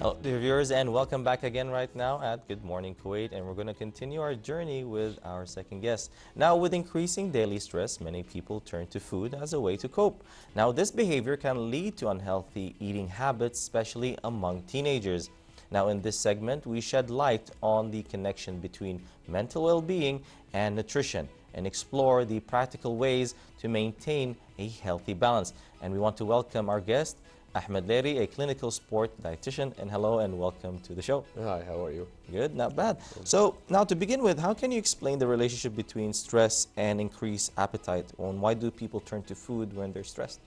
Hello, dear viewers, and welcome back again right now at Good Morning Kuwait, and we're going to continue our journey with our second guest. Now, with increasing daily stress, many people turn to food as a way to cope. Now, this behavior can lead to unhealthy eating habits, especially among teenagers. Now, in this segment, we shed light on the connection between mental well-being and nutrition and explore the practical ways to maintain a healthy balance. And we want to welcome our guest, Ahmad Leeri, a clinical sport dietitian. And hello and welcome to the show. Hi, how are you? Good, not bad. So now to begin with, how can you explain the relationship between stress and increased appetite? And why do people turn to food when they're stressed?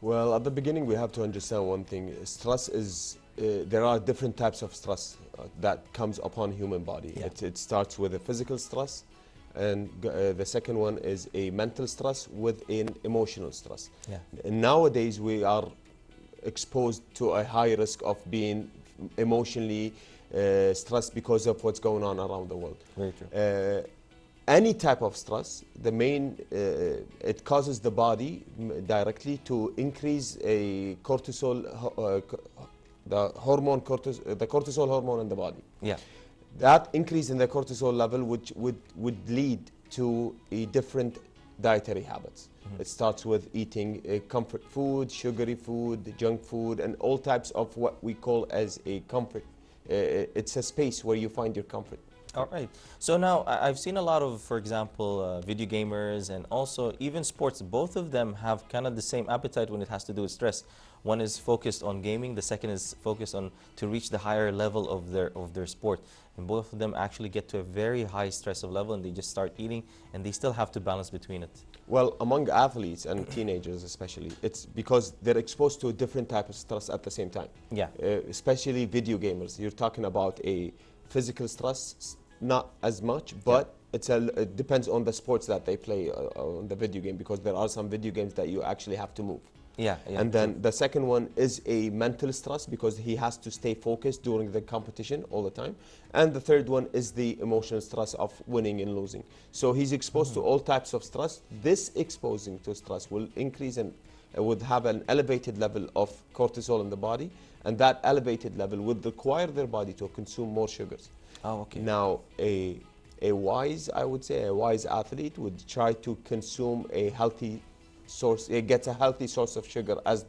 Well, at the beginning, we have to understand one thing. Stress is, there are different types of stress that comes upon human body. Yeah. It starts with a physical stress, and the second one is a mental stress with an emotional stress. Yeah. And nowadays, we are exposed to a high risk of being emotionally stressed because of what's going on around the world. Very true. Any type of stress, it causes the body directly to increase a cortisol, the cortisol hormone in the body. Yeah. That increase in the cortisol level would lead to a different dietary habits. It starts with eating comfort food, sugary food, junk food, and all types of what we call as a comfort. It's a space where you find your comfort. All right. So now I've seen a lot of, for example, video gamers and also even sports. Both of them have kind of the same appetite when it has to do with stress. One is focused on gaming. The second is focused on to reach the higher level of their sport. And both of them actually get to a very high stress level, and they just start eating, and they still have to balance between it. Well, among athletes and teenagers especially, it's because they're exposed to a different type of stress at the same time. Yeah. Especially video gamers. You're talking about a physical stress, not as much, but it depends on the sports that they play on the video game, because there are some video games that you actually have to move. Yeah, yeah. And then the second one is a mental stress, because he has to stay focused during the competition all the time. And the third one is the emotional stress of winning and losing. So he's exposed to all types of stress. This exposing to stress will increase and would have an elevated level of cortisol in the body. And that elevated level would require their body to consume more sugars. Oh, okay. Now, a wise athlete would try to consume a healthy source. It gets a healthy source of sugar as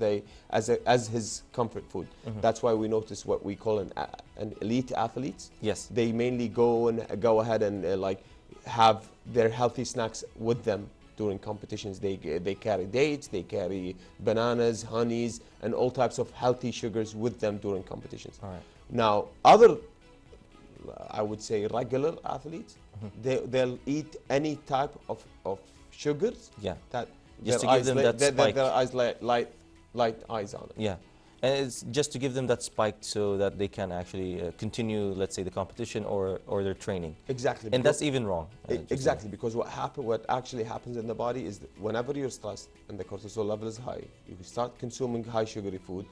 his comfort food. That's why we notice what we call an elite athletes. Yes. They mainly go ahead and like have their healthy snacks with them during competitions. They carry dates, they carry bananas, honeys, and all types of healthy sugars with them during competitions. All right. Now, other, I would say, regular athletes, they'll eat any type of sugars. Yeah. That just to give them that spike. Their eyes light eyes on it. Yeah. And it's just to give them that spike so that they can actually continue, let's say, the competition or their training. Exactly. And that's even wrong. Exactly, because what actually happens in the body is that whenever you're stressed and the cortisol level is high, you start consuming high sugary food.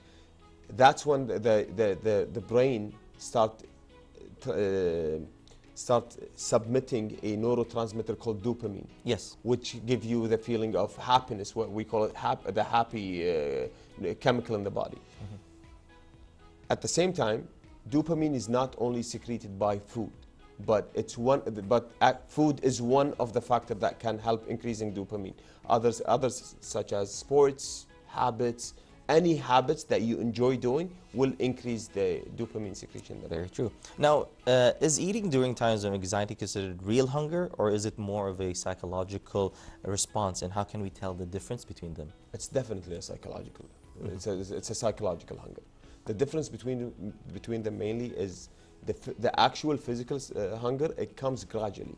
That's when the brain start submitting a neurotransmitter called dopamine. Yes. Which give you the feeling of happiness, what we call it the happy chemical in the body. At the same time, dopamine is not only secreted by food, but food is one of the factors that can help increasing dopamine. Others such as sports, habits, any habits that you enjoy doing will increase the dopamine secretion. Very true. Now, is eating during times of anxiety considered real hunger, or is it more of a psychological response? And how can we tell the difference between them? It's definitely a psychological. It's a psychological hunger. The difference between them mainly is the actual physical hunger. It comes gradually,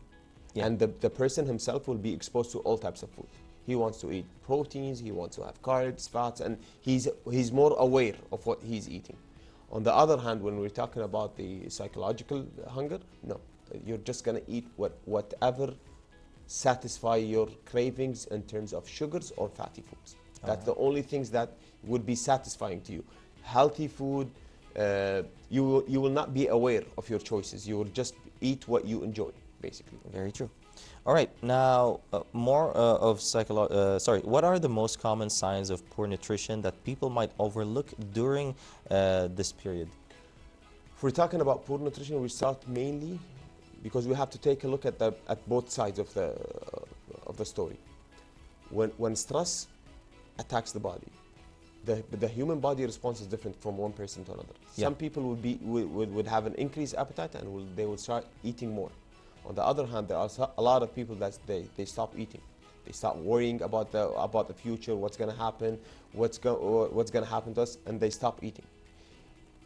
and the person himself will be exposed to all types of food. He wants to eat proteins, he wants to have carbs, fats, and he's more aware of what he's eating. On the other hand, when we're talking about the psychological hunger, no, you're just gonna eat whatever satisfy your cravings in terms of sugars or fatty foods. That's the only things that would be satisfying to you. Healthy food, you will not be aware of your choices. You will just eat what you enjoy, basically. Very true. All right, now what are the most common signs of poor nutrition that people might overlook during this period? If we're talking about poor nutrition, we start mainly because we have to take a look at both sides of the story. When stress attacks the body, the human body response is different from one person to another. Yeah. Some people would have an increased appetite and they would start eating more. On the other hand, there are a lot of people that they stop eating. They start worrying about the future, what's going to happen, what's going to happen to us, and they stop eating.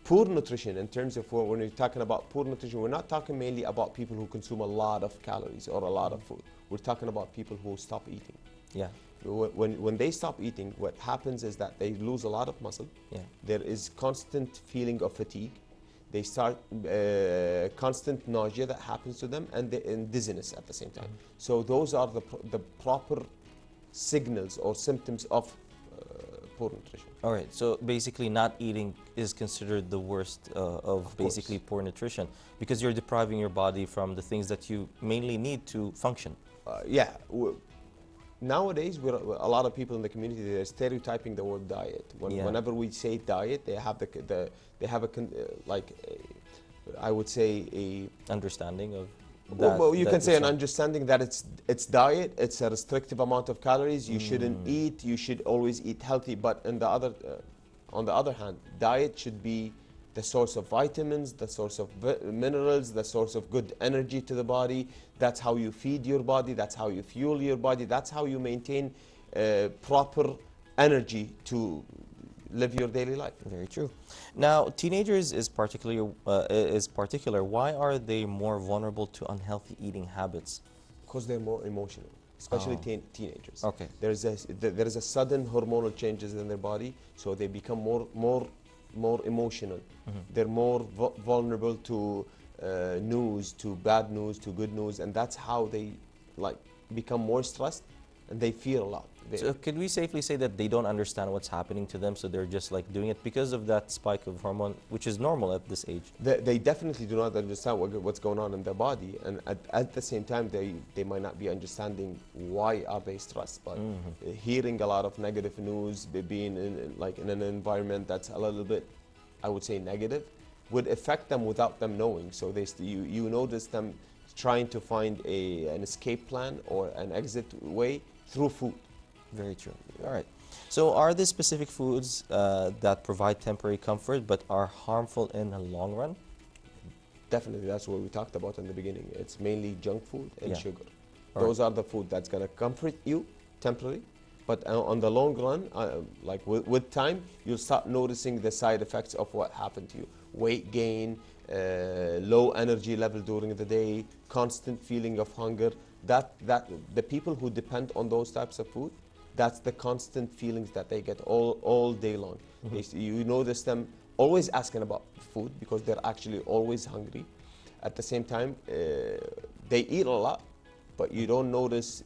Poor nutrition, in terms of when we're talking about poor nutrition, we're not talking mainly about people who consume a lot of calories or a lot of food. We're talking about people who stop eating. Yeah. When they stop eating, what happens is that they lose a lot of muscle. Yeah. There is constant feeling of fatigue. They start constant nausea that happens to them, and dizziness at the same time. So those are the proper signals or symptoms of poor nutrition. All right, so basically not eating is considered the worst of basically poor nutrition, because you're depriving your body from the things that you mainly need to function. Yeah. Nowadays, a lot of people in the community, they're stereotyping the word diet. Whenever we say diet, they have I would say a understanding of that. Well, you can say an understanding that it's diet. It's a restrictive amount of calories. You shouldn't eat. You should always eat healthy. But on the other hand, diet should be the source of vitamins, the source of minerals, the source of good energy to the body. That's how you feed your body. That's how you fuel your body. That's how you maintain proper energy to live your daily life. Very true. Now, teenagers is particular. Why are they more vulnerable to unhealthy eating habits? Because they're more emotional, especially teenagers. Okay. There is a sudden hormonal changes in their body, so they become more emotional. They're more vulnerable to news, to bad news, to good news, and that's how they become more stressed, and they fear a lot. So could we safely say that they don't understand what's happening to them, so they're just doing it because of that spike of hormone, which is normal at this age? They definitely do not understand what's going on in their body, and at the same time, they might not be understanding why are they stressed. But hearing a lot of negative news, being in an environment that's a little bit, I would say, negative, would affect them without them knowing. So you notice them trying to find an escape plan or an exit way through food. Very true. All right. So are there specific foods that provide temporary comfort but are harmful in the long run? Definitely. That's what we talked about in the beginning. It's mainly junk food and sugar. All Those are the food that's going to comfort you temporarily. But on the long run, with time, you'll start noticing the side effects of what happened to you. Weight gain, low energy level during the day, constant feeling of hunger. The people who depend on those types of food, that's the constant feelings that they get all day long. You notice them always asking about food because they're actually always hungry. At the same time, they eat a lot, but you don't notice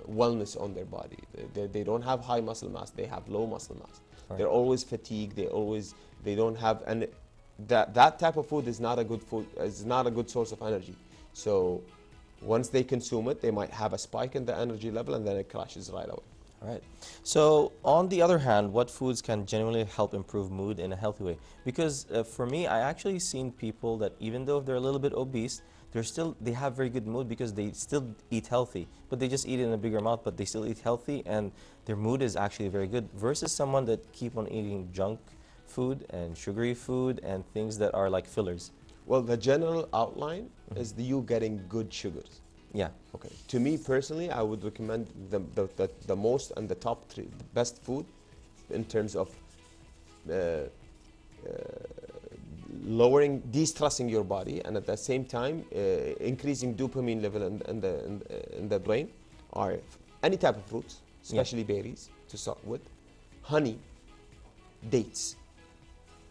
wellness on their body. They don't have high muscle mass, they have low muscle mass. Right. They're always fatigued, they don't have, and that type of food is not a good food, is not a good source of energy. So once they consume it, they might have a spike in the energy level and then it crashes right away. All right. So on the other hand, what foods can genuinely help improve mood in a healthy way? Because for me, I actually seen people that even though they're a little bit obese, they have very good mood because they still eat healthy, but they just eat it in a bigger amount, but they still eat healthy and their mood is actually very good, versus someone that keep on eating junk food and sugary food and things that are like fillers. Well, the general outline is you getting good sugars. Yeah. Okay. To me personally, I would recommend the most and the top three, the best food in terms of de-stressing your body, and at the same time increasing dopamine level in the brain, are any type of fruits, especially berries to start with, honey, dates.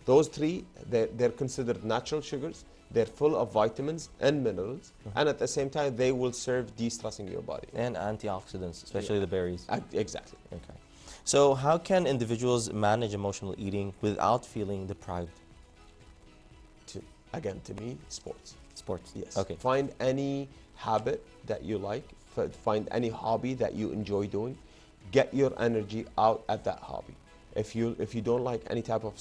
Those three, they're considered natural sugars. They're full of vitamins and minerals, and at the same time, they will serve de-stressing your body. And antioxidants, especially the berries. Exactly. Okay. So how can individuals manage emotional eating without feeling deprived? Again, to me, sports. Sports. Yes. Okay. Find any habit that you like. Find any hobby that you enjoy doing. Get your energy out at that hobby. If you don't like any type of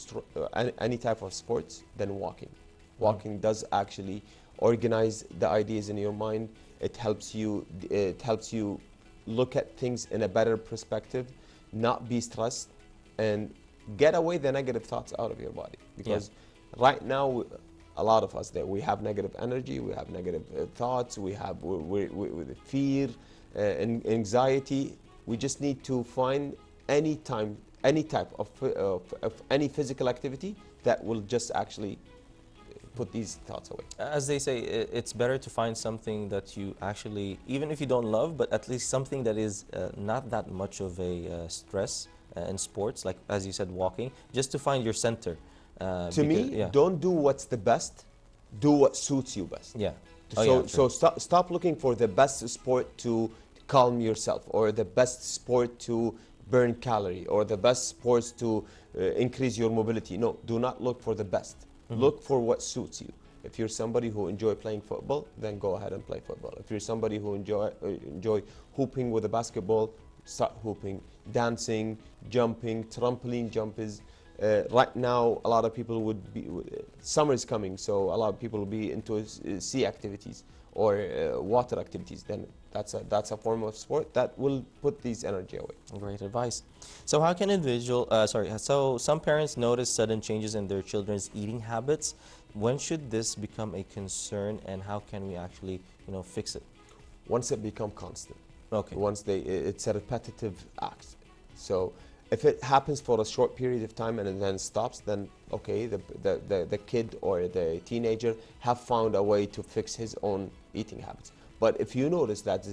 any type of sports, then walking. Walking does actually organize the ideas in your mind. It helps you look at things in a better perspective, not be stressed, and get away the negative thoughts out of your body. Because right now, a lot of us there, we have negative energy, we have negative thoughts, we have fear, and anxiety. We just need to find any type of any physical activity that will just actually put these thoughts away. As they say, it's better to find something that you actually, even if you don't love, but at least something that is not that much of a stress in sports, like as you said, walking, just to find your center. To me, don't do what's the best, do what suits you best. Yeah. So stop looking for the best sport to calm yourself, or the best sport to burn calorie, or the best sports to increase your mobility. No, do not look for the best. Look for what suits you. If you're somebody who enjoy playing football, then go ahead and play football. If you're somebody who enjoy hooping with a basketball, start hooping, dancing, jumping, trampoline jump is right now a lot of people would be, summer is coming, so a lot of people will be into sea activities or water activities. Then that's a form of sport that will put these energy away. Great advice. So how can so some parents notice sudden changes in their children's eating habits. When should this become a concern, and how can we actually, fix it? Once it become constant. Okay. Once it's a repetitive act. So if it happens for a short period of time and then stops, then okay, the kid or the teenager have found a way to fix his own eating habits. But if you notice that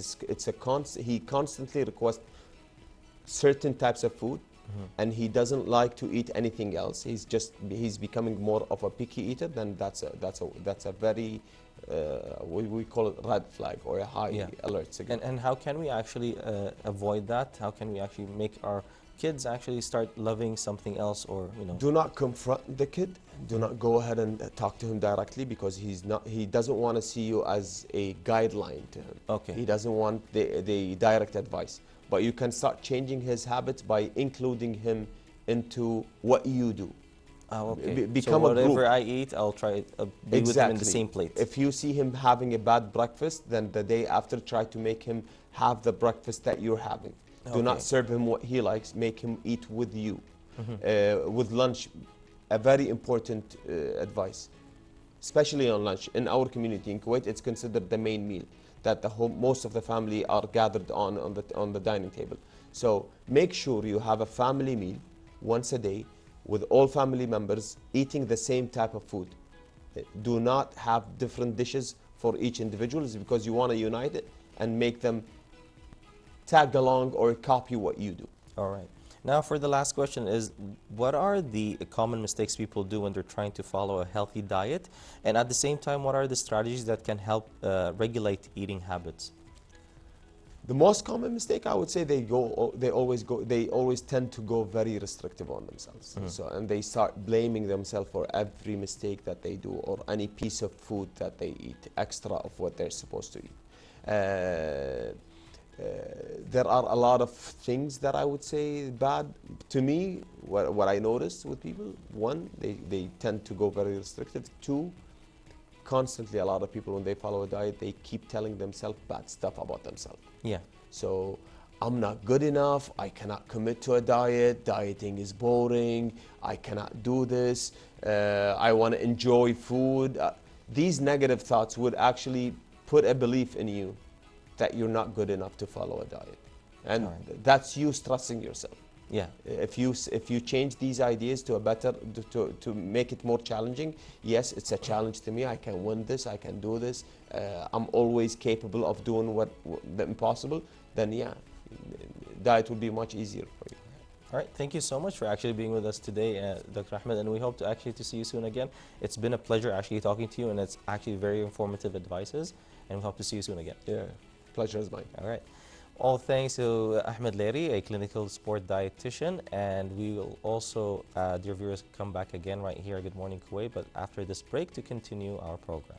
he constantly requests certain types of food, and he doesn't like to eat anything else, he's becoming more of a picky eater, then that's a very we call it red flag, or a high alert signal. And how can we actually avoid that? How can we actually make our kids actually start loving something else, or Do not confront the kid. Do not go ahead and talk to him directly, because he doesn't want to see you as a guideline to him. Okay. He doesn't want the direct advice. But you can start changing his habits by including him into what you do. Oh, okay. Become so a group. whatever I eat, I'll try be with him in the same plate. If you see him having a bad breakfast, then the day after try to make him have the breakfast that you're having. Do not serve him what he likes. Make him eat with you. With lunch, a very important advice, especially on lunch. In our community in Kuwait, it's considered the main meal that most of the family are gathered on the dining table. So make sure you have a family meal once a day with all family members eating the same type of food. Do not have different dishes for each individual, because you want to unite it and make them tag along or copy what you do. All right. Now, for the last question is, what are the common mistakes people do when they're trying to follow a healthy diet? And at the same time, what are the strategies that can help regulate eating habits? The most common mistake, I would say, they always tend to go very restrictive on themselves. And they start blaming themselves for every mistake that they do, or any piece of food that they eat extra of what they're supposed to eat. There are a lot of things that I would say bad. To me, what I noticed with people, one, they tend to go very restrictive. Two, constantly a lot of people, when they follow a diet, they keep telling themselves bad stuff about themselves. Yeah. So I'm not good enough, I cannot commit to a diet, dieting is boring, I cannot do this, I want to enjoy food. These negative thoughts would actually put a belief in you that you're not good enough to follow a diet. And that's you stressing yourself. Yeah. If you change these ideas to a better, to make it more challenging, yes, it's a challenge to me, I can win this, I can do this, I'm always capable of doing the impossible, then yeah, diet will be much easier for you. All right, thank you so much for actually being with us today, Dr. Ahmed, and we hope to see you soon again. It's been a pleasure actually talking to you, and it's actually very informative advices, and we hope to see you soon again. Yeah, pleasure is mine. All right. All thanks to Ahmad Leeri, a clinical sport dietitian, and we will also, dear viewers, come back again right here at Good Morning Kuwait, but after this break to continue our program.